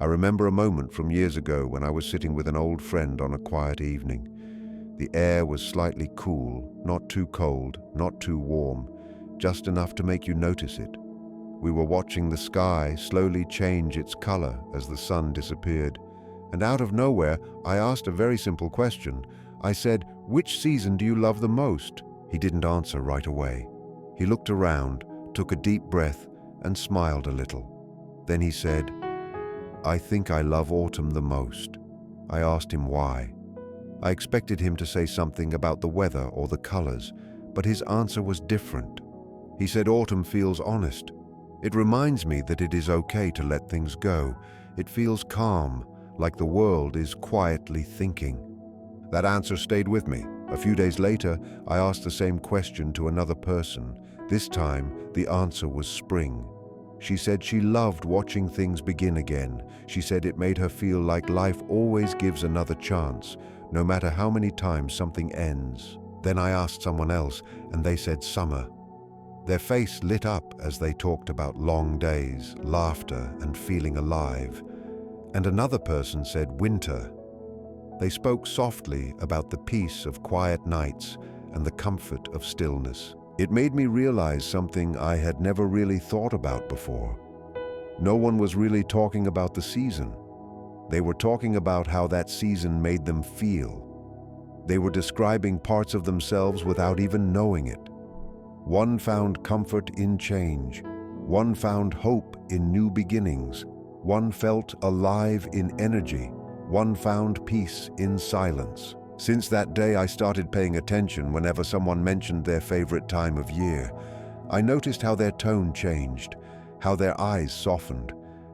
I remember a moment from years ago when I was sitting with an old friend on a quiet evening. The air was slightly cool, not too cold, not too warm, just enough to make you notice it. We were watching the sky slowly change its color as the sun disappeared. And out of nowhere, I asked a very simple question. I said, "Which season do you love the most?" He didn't answer right away. He looked around, took a deep breath, and smiled a little. Then he said, "I think I love autumn the most." I asked him why. I expected him to say something about the weather or the colors, but his answer was different. He said autumn feels honest. It reminds me that it is okay to let things go. It feels calm, like the world is quietly thinking. That answer stayed with me. A few days later, I asked the same question to another person. This time, the answer was spring. She said she loved watching things begin again. She said it made her feel like life always gives another chance, no matter how many times something ends. Then I asked someone else, and they said summer. Their face lit up as they talked about long days, laughter, and feeling alive. And another person said winter. They spoke softly about the peace of quiet nights and the comfort of stillness. It made me realize something I had never really thought about before. No one was really talking about the season. They were talking about how that season made them feel. They were describing parts of themselves without even knowing it. One found comfort in change. One found hope in new beginnings. One felt alive in energy. One found peace in silence. Since that day, I started paying attention whenever someone mentioned their favorite time of year. I noticed how their tone changed, how their eyes softened,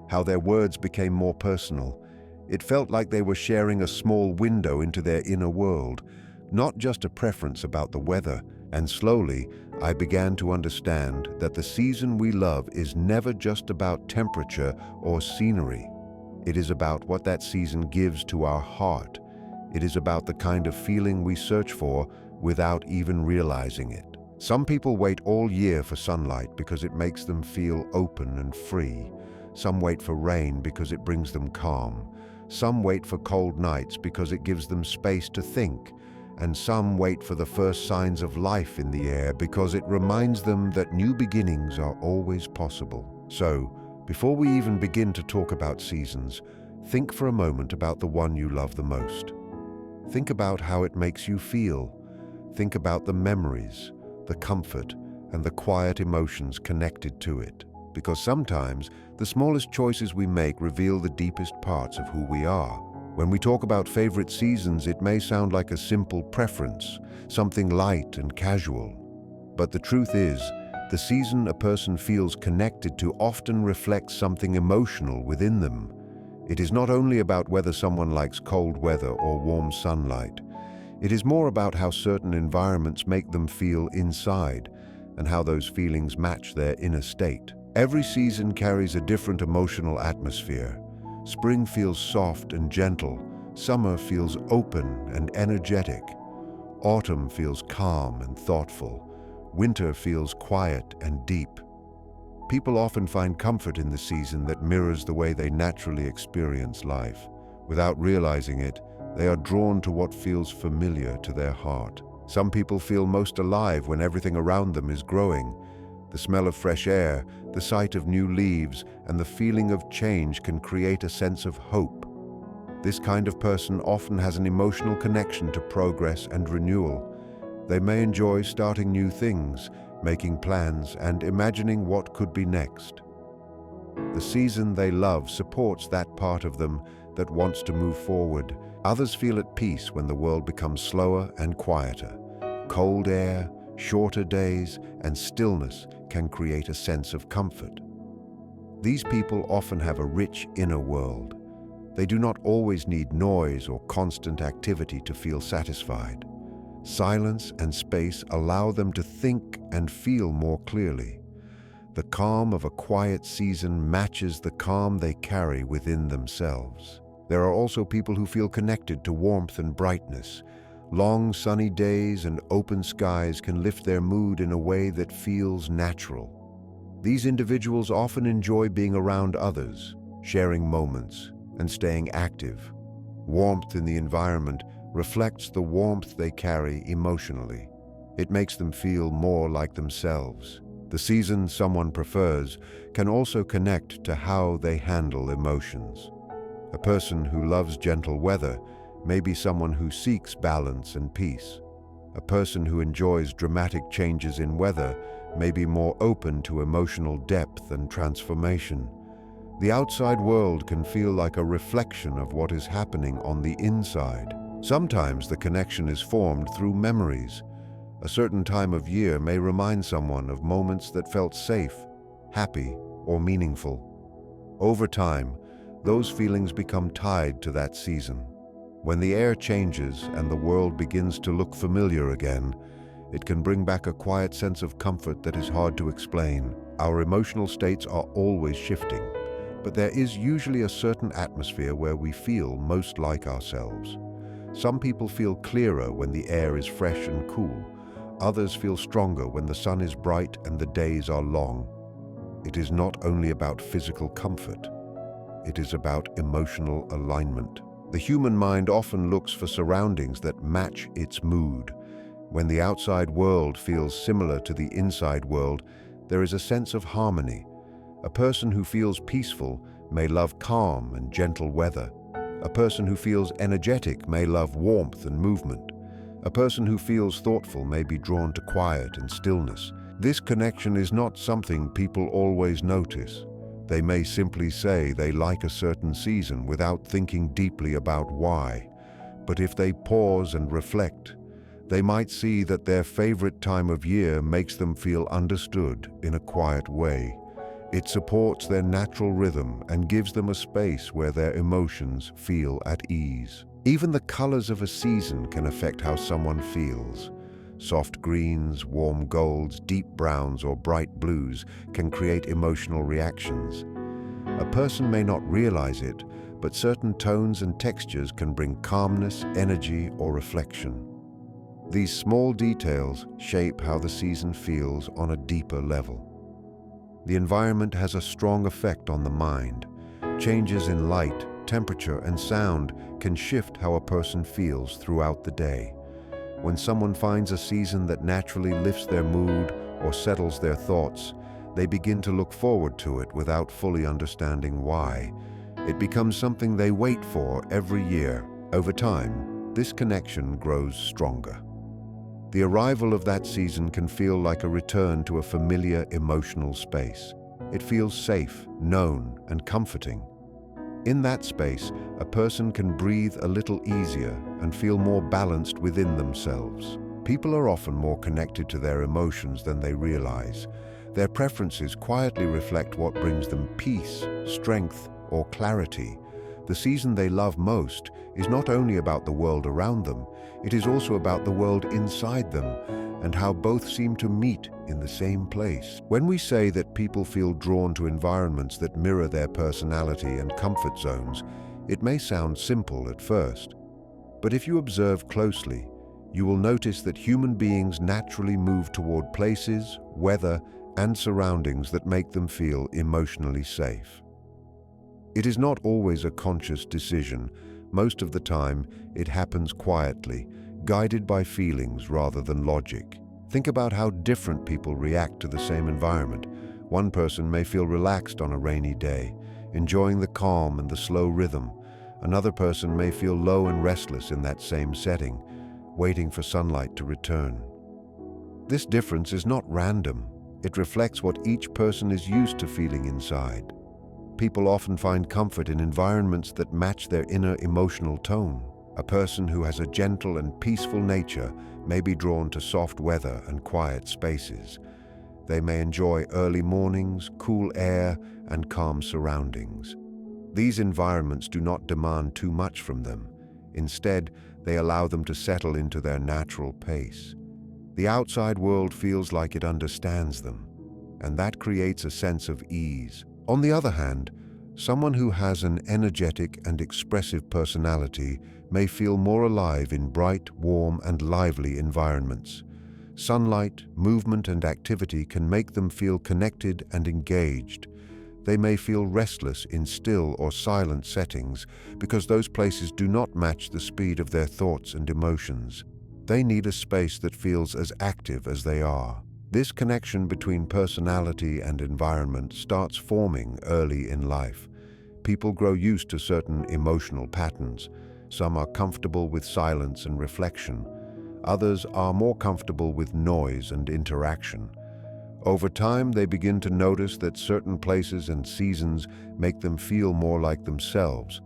how their words became more personal. It felt like they were sharing a small window into their inner world, not just a preference about the weather. And slowly, I began to understand that the season we love is never just about temperature or scenery. It is about what that season gives to our heart. It is about the kind of feeling we search for without even realizing it. Some people wait all year for sunlight because it makes them feel open and free. Some wait for rain because it brings them calm. Some wait for cold nights because it gives them space to think. And some wait for the first signs of life in the air because it reminds them that new beginnings are always possible. So, before we even begin to talk about seasons, think for a moment about the one you love the most. Think about how it makes you feel. Think about the memories, the comfort, and the quiet emotions connected to it. Because sometimes, the smallest choices we make reveal the deepest parts of who we are. When we talk about favorite seasons, it may sound like a simple preference, something light and casual. But the truth is, the season a person feels connected to often reflects something emotional within them. It is not only about whether someone likes cold weather or warm sunlight. It is more about how certain environments make them feel inside and how those feelings match their inner state. Every season carries a different emotional atmosphere. Spring feels soft and gentle. Summer feels open and energetic. Autumn feels calm and thoughtful. Winter feels quiet and deep. People often find comfort in the season that mirrors the way they naturally experience life. Without realizing it, they are drawn to what feels familiar to their heart. Some people feel most alive when everything around them is growing. The smell of fresh air, the sight of new leaves, and the feeling of change can create a sense of hope. This kind of person often has an emotional connection to progress and renewal. They may enjoy starting new things, making plans, and imagining what could be next. The season they love supports that part of them that wants to move forward. Others feel at peace when the world becomes slower and quieter. Cold air, shorter days, and stillness can create a sense of comfort. These people often have a rich inner world. They do not always need noise or constant activity to feel satisfied. Silence and space allow them to think and feel more clearly. The calm of a quiet season matches the calm they carry within themselves. There are also people who feel connected to warmth and brightness. Long sunny days and open skies can lift their mood in a way that feels natural. These individuals often enjoy being around others, sharing moments, and staying active. Warmth in the environment reflects the warmth they carry emotionally. It makes them feel more like themselves. The season someone prefers can also connect to how they handle emotions. A person who loves gentle weather may be someone who seeks balance and peace. A person who enjoys dramatic changes in weather may be more open to emotional depth and transformation. The outside world can feel like a reflection of what is happening on the inside. Sometimes the connection is formed through memories. A certain time of year may remind someone of moments that felt safe, happy, or meaningful. Over time, those feelings become tied to that season. When the air changes and the world begins to look familiar again, it can bring back a quiet sense of comfort that is hard to explain. Our emotional states are always shifting, but there is usually a certain atmosphere where we feel most like ourselves. Some people feel clearer when the air is fresh and cool. Others feel stronger when the sun is bright and the days are long. It is not only about physical comfort. It is about emotional alignment. The human mind often looks for surroundings that match its mood. When the outside world feels similar to the inside world, there is a sense of harmony. A person who feels peaceful may love calm and gentle weather. A person who feels energetic may love warmth and movement. A person who feels thoughtful may be drawn to quiet and stillness. This connection is not something people always notice. They may simply say they like a certain season without thinking deeply about why. But if they pause and reflect, they might see that their favorite time of year makes them feel understood in a quiet way. It supports their natural rhythm and gives them a space where their emotions feel at ease. Even the colors of a season can affect how someone feels. Soft greens, warm golds, deep browns, or bright blues can create emotional reactions. A person may not realize it, but certain tones and textures can bring calmness, energy, or reflection. These small details shape how the season feels on a deeper level. The environment has a strong effect on the mind. Changes in light, temperature, and sound can shift how a person feels throughout the day. When someone finds a season that naturally lifts their mood or settles their thoughts, they begin to look forward to it without fully understanding why. It becomes something they wait for every year. Over time, this connection grows stronger. The arrival of that season can feel like a return to a familiar emotional space. It feels safe, known, and comforting. In that space, a person can breathe a little easier and feel more balanced within themselves. People are often more connected to their emotions than they realize. Their preferences quietly reflect what brings them peace, strength, or clarity. The season they love most is not only about the world around them, it is also about the world inside them and how both seem to meet in the same place. When we say that people feel drawn to environments that mirror their personality and comfort zones, it may sound simple at first. But if you observe closely, you will notice that human beings naturally move toward places, weather, and surroundings that make them feel emotionally safe. It is not always a conscious decision. Most of the time, it happens quietly, guided by feelings rather than logic. Think about how different people react to the same environment. One person may feel relaxed on a rainy day, enjoying the calm and the slow rhythm. Another person may feel low and restless in that same setting, waiting for sunlight to return. This difference is not random. It reflects what each person is used to feeling inside. People often find comfort in environments that match their inner emotional tone. A person who has a gentle and peaceful nature may be drawn to soft weather and quiet spaces. They may enjoy early mornings, cool air, and calm surroundings. These environments do not demand too much from them. Instead, they allow them to settle into their natural pace. The outside world feels like it understands them, and that creates a sense of ease. On the other hand, someone who has an energetic and expressive personality may feel more alive in bright, warm, and lively environments. Sunlight, movement, and activity can make them feel connected and engaged. They may feel restless in still or silent settings because those places do not match the speed of their thoughts and emotions. They need a space that feels as active as they are. This connection between personality and environment starts forming early in life. People grow used to certain emotional patterns. Some are comfortable with silence and reflection. Others are more comfortable with noise and interaction. Over time, they begin to notice that certain places and seasons make them feel more like themselves.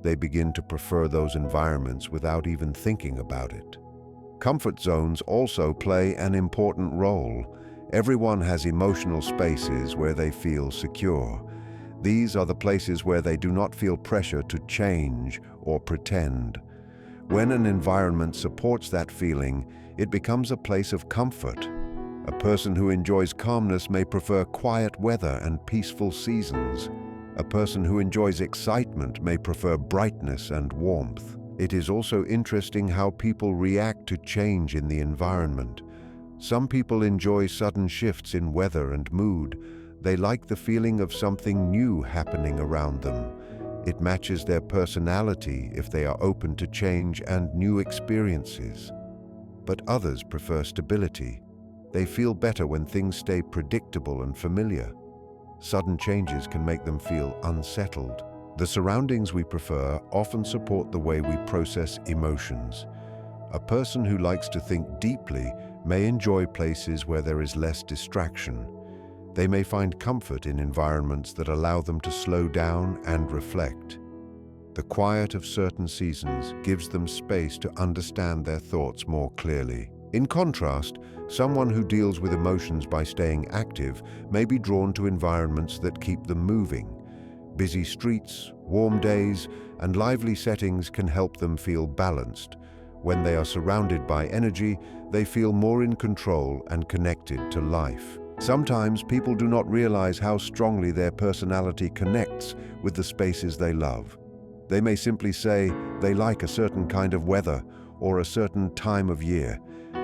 They begin to prefer those environments without even thinking about it. Comfort zones also play an important role. Everyone has emotional spaces where they feel secure. These are the places where they do not feel pressure to change or pretend. When an environment supports that feeling, it becomes a place of comfort. A person who enjoys calmness may prefer quiet weather and peaceful seasons. A person who enjoys excitement may prefer brightness and warmth. It is also interesting how people react to change in the environment. Some people enjoy sudden shifts in weather and mood. They like the feeling of something new happening around them. It matches their personality if they are open to change and new experiences. But others prefer stability. They feel better when things stay predictable and familiar. Sudden changes can make them feel unsettled. The surroundings we prefer often support the way we process emotions. A person who likes to think deeply may enjoy places where there is less distraction. They may find comfort in environments that allow them to slow down and reflect. The quiet of certain seasons gives them space to understand their thoughts more clearly. In contrast, someone who deals with emotions by staying active may be drawn to environments that keep them moving. Busy streets, warm days, and lively settings can help them feel balanced. When they are surrounded by energy, they feel more in control and connected to life. Sometimes people do not realize how strongly their personality connects with the spaces they love. They may simply say they like a certain kind of weather or a certain time of year,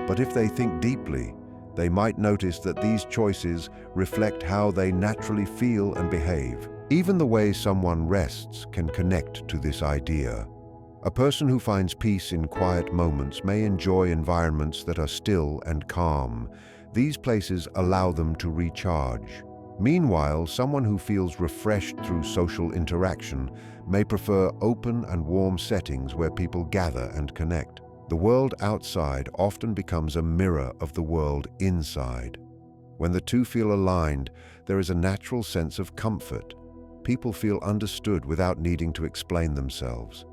but if they think deeply, they might notice that these choices reflect how they naturally feel and behave. Even the way someone rests can connect to this idea. A person who finds peace in quiet moments may enjoy environments that are still and calm. These places allow them to recharge. Meanwhile, someone who feels refreshed through social interaction may prefer open and warm settings where people gather and connect. The world outside often becomes a mirror of the world inside. When the two feel aligned, there is a natural sense of comfort. People feel understood without needing to explain themselves.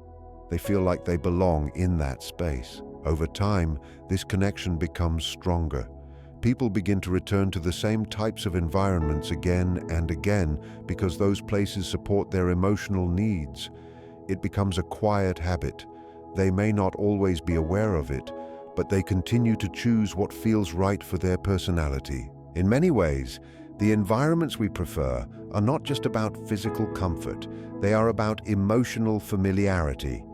They feel like they belong in that space. Over time, this connection becomes stronger. People begin to return to the same types of environments again and again because those places support their emotional needs. It becomes a quiet habit. They may not always be aware of it, but they continue to choose what feels right for their personality. In many ways, the environments we prefer are not just about physical comfort. They are about emotional familiarity.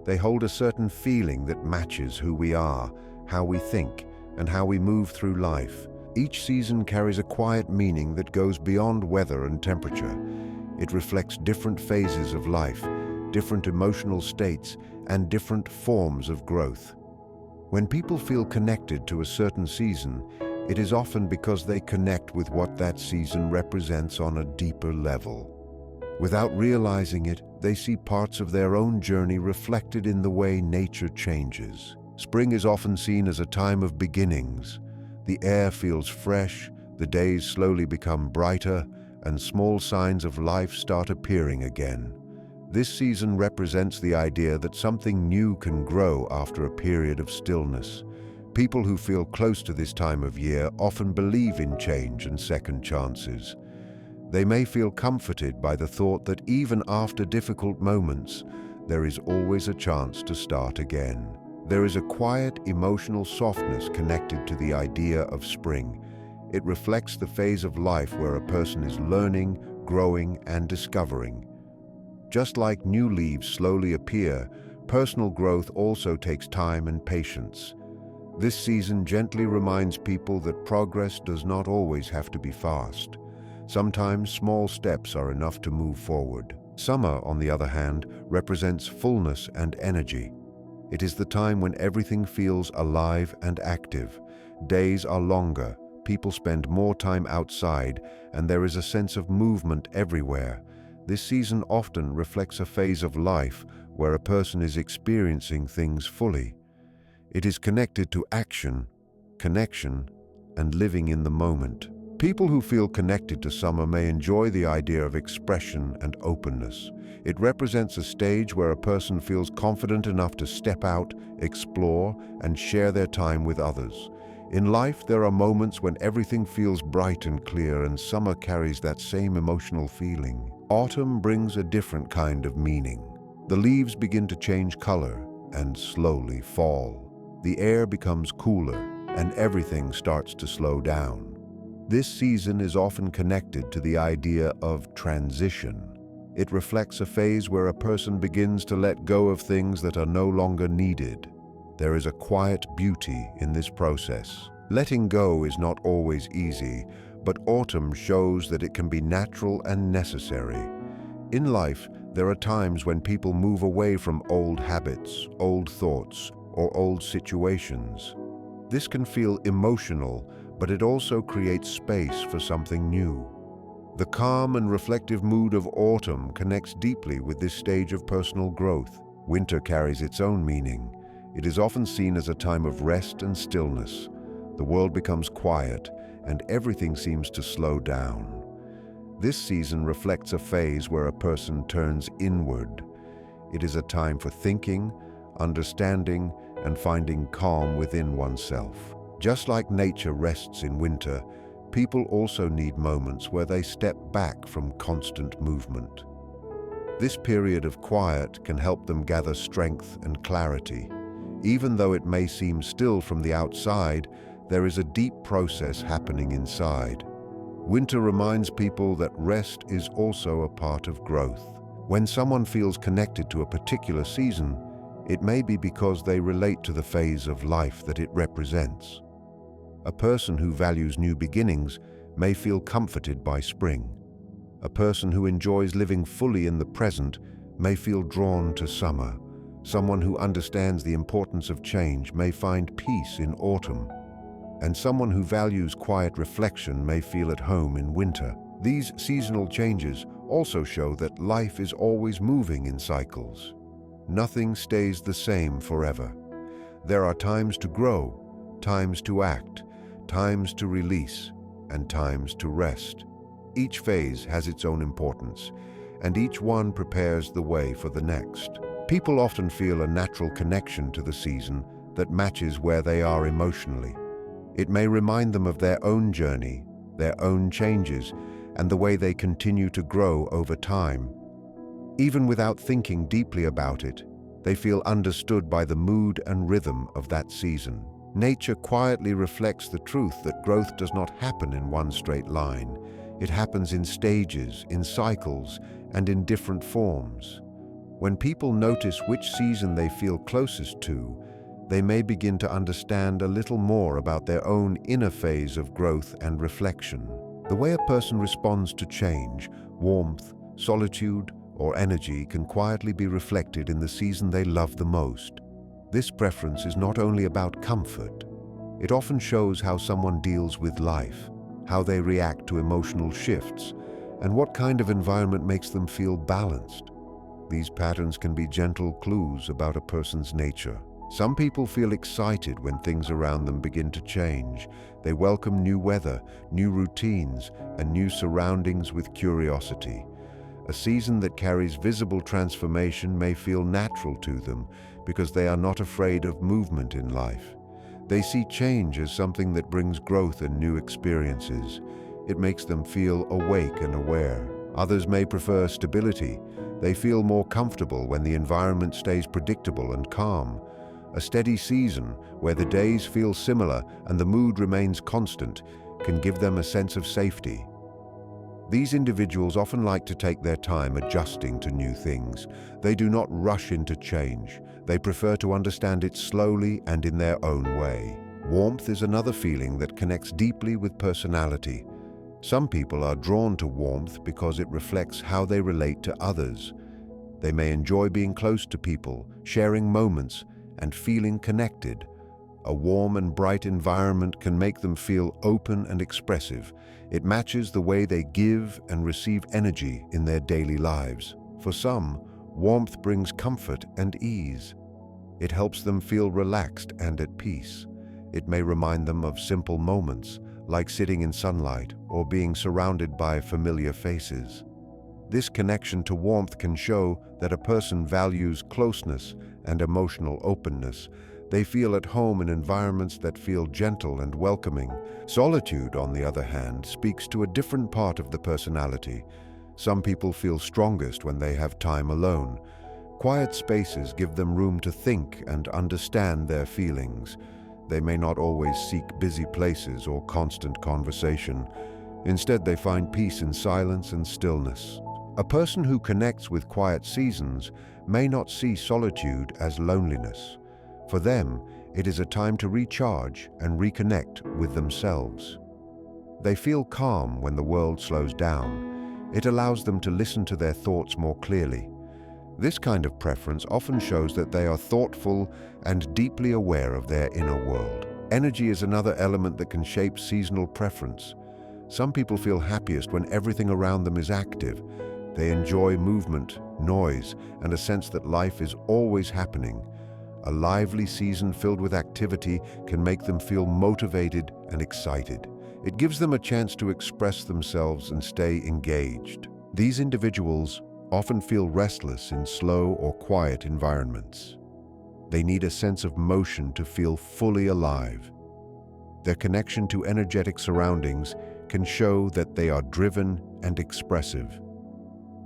They hold a certain feeling that matches who we are, how we think, and how we move through life. Each season carries a quiet meaning that goes beyond weather and temperature. It reflects different phases of life, different emotional states, and different forms of growth. When people feel connected to a certain season, it is often because they connect with what that season represents on a deeper level. Without realizing it, they see parts of their own journey reflected in the way nature changes. Spring is often seen as a time of beginnings. The air feels fresh, the days slowly become brighter, and small signs of life start appearing again. This season represents the idea that something new can grow after a period of stillness. People who feel close to this time of year often believe in change and second chances. They may feel comforted by the thought that even after difficult moments, there is always a chance to start again. There is a quiet, emotional softness connected to the idea of spring. It reflects the phase of life where a person is learning, growing, and discovering. Just like new leaves slowly appear, personal growth also takes time and patience. This season gently reminds people that progress does not always have to be fast. Sometimes small steps are enough to move forward. Summer, on the other hand, represents fullness and energy. It is the time when everything feels alive and active. Days are longer, people spend more time outside, and there is a sense of movement everywhere. This season often reflects a phase of life where a person is experiencing things fully. It is connected to action, connection, and living in the moment. People who feel connected to summer may enjoy the idea of expression and openness. It represents a stage where a person feels confident enough to step out, explore, and share their time with others. In life, there are moments when everything feels bright and clear, and summer carries that same emotional feeling. Autumn brings a different kind of meaning. The leaves begin to change color and slowly fall. The air becomes cooler, and everything starts to slow down. This season is often connected to the idea of transition. It reflects a phase where a person begins to let go of things that are no longer needed. There is a quiet beauty in this process. Letting go is not always easy, but autumn shows that it can be natural and necessary. In life, there are times when people move away from old habits, old thoughts, or old situations. This can feel emotional, but it also creates space for something new. The calm and reflective mood of autumn connects deeply with this stage of personal growth. Winter carries its own meaning. It is often seen as a time of rest and stillness. The world becomes quiet, and everything seems to slow down. This season reflects a phase where a person turns inward. It is a time for thinking, understanding, and finding calm within oneself. Just like nature rests in winter, people also need moments where they step back from constant movement. This period of quiet can help them gather strength and clarity. Even though it may seem still from the outside, there is a deep process happening inside. Winter reminds people that rest is also a part of growth. When someone feels connected to a particular season, it may be because they relate to the phase of life that it represents. A person who values new beginnings may feel comforted by spring. A person who enjoys living fully in the present may feel drawn to summer. Someone who understands the importance of change may find peace in autumn. And someone who values quiet reflection may feel at home in winter. These seasonal changes also show that life is always moving in cycles. Nothing stays the same forever. There are times to grow, times to act, times to release, and times to rest. Each phase has its own importance, and each one prepares the way for the next. People often feel a natural connection to the season that matches where they are emotionally. It may remind them of their own journey, their own changes, and the way they continue to grow over time. Even without thinking deeply about it, they feel understood by the mood and rhythm of that season. Nature quietly reflects the truth that growth does not happen in one straight line. It happens in stages, in cycles, and in different forms. When people notice which season they feel closest to, they may begin to understand a little more about their own inner phase of growth and reflection. The way a person responds to change, warmth, solitude, or energy can quietly be reflected in the season they love the most. This preference is not only about comfort. It often shows how someone deals with life, how they react to emotional shifts, and what kind of environment makes them feel balanced. These patterns can be gentle clues about a person's nature. Some people feel excited when things around them begin to change. They welcome new weather, new routines, and new surroundings with curiosity. A season that carries visible transformation may feel natural to them because they are not afraid of movement in life. They see change as something that brings growth and new experiences. It makes them feel awake and aware. Others may prefer stability. They feel more comfortable when the environment stays predictable and calm. A steady season, where the days feel similar and the mood remains constant, can give them a sense of safety. These individuals often like to take their time adjusting to new things. They do not rush into change. They prefer to understand it slowly and in their own way. Warmth is another feeling that connects deeply with personality. Some people are drawn to warmth because it reflects how they relate to others. They may enjoy being close to people, sharing moments, and feeling connected. A warm and bright environment can make them feel open and expressive. It matches the way they give and receive energy in their daily lives. For some, warmth brings comfort and ease. It helps them feel relaxed and at peace. It may remind them of simple moments, like sitting in sunlight or being surrounded by familiar faces. This connection to warmth can show that a person values closeness and emotional openness. They feel at home in environments that feel gentle and welcoming. Solitude, on the other hand, speaks to a different part of the personality. Some people feel strongest when they have time alone. Quiet spaces give them room to think and understand their feelings. They may not always seek busy places or constant conversation. Instead, they find peace in silence and stillness. A person who connects with quiet seasons may not see solitude as loneliness. For them, it is a time to recharge and reconnect with themselves. They feel calm when the world slows down. It allows them to listen to their thoughts more clearly. This kind of preference often shows that they are thoughtful and deeply aware of their inner world. Energy is another element that can shape seasonal preference. Some people feel happiest when everything around them is active. They enjoy movement, noise, and a sense that life is always happening. A lively season filled with activity can make them feel motivated and excited. It gives them a chance to express themselves and stay engaged. These individuals often feel restless in slow or quiet environments. They need a sense of motion to feel fully alive. Their connection to energetic surroundings can show that they are driven and expressive.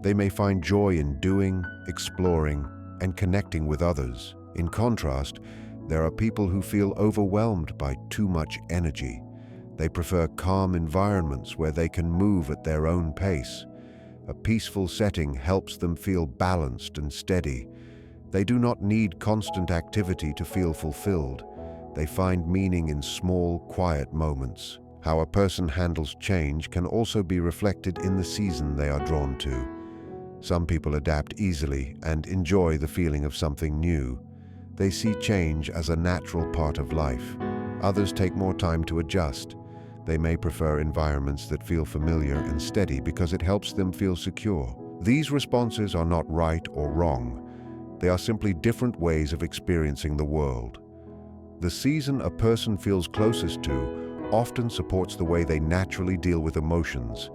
They may find joy in doing, exploring, and connecting with others. In contrast, there are people who feel overwhelmed by too much energy. They prefer calm environments where they can move at their own pace. A peaceful setting helps them feel balanced and steady. They do not need constant activity to feel fulfilled. They find meaning in small, quiet moments. How a person handles change can also be reflected in the season they are drawn to. Some people adapt easily and enjoy the feeling of something new. They see change as a natural part of life. Others take more time to adjust. They may prefer environments that feel familiar and steady because it helps them feel secure. These responses are not right or wrong. They are simply different ways of experiencing the world. The season a person feels closest to often supports the way they naturally deal with emotions.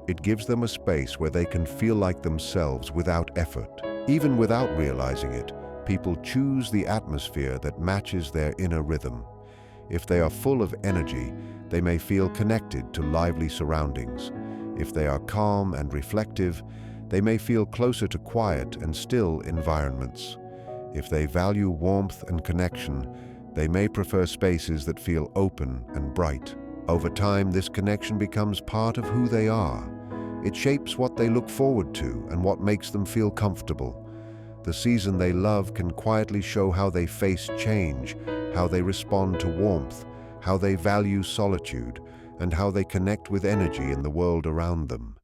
It gives them a space where they can feel like themselves without effort. Even without realizing it, people choose the atmosphere that matches their inner rhythm. If they are full of energy, they may feel connected to lively surroundings. If they are calm and reflective, they may feel closer to quiet and still environments. If they value warmth and connection, they may prefer spaces that feel open and bright. Over time, this connection becomes part of who they are. It shapes what they look forward to and what makes them feel comfortable. The season they love can quietly show how they face change, how they respond to warmth, how they value solitude, and how they connect with energy in the world around them.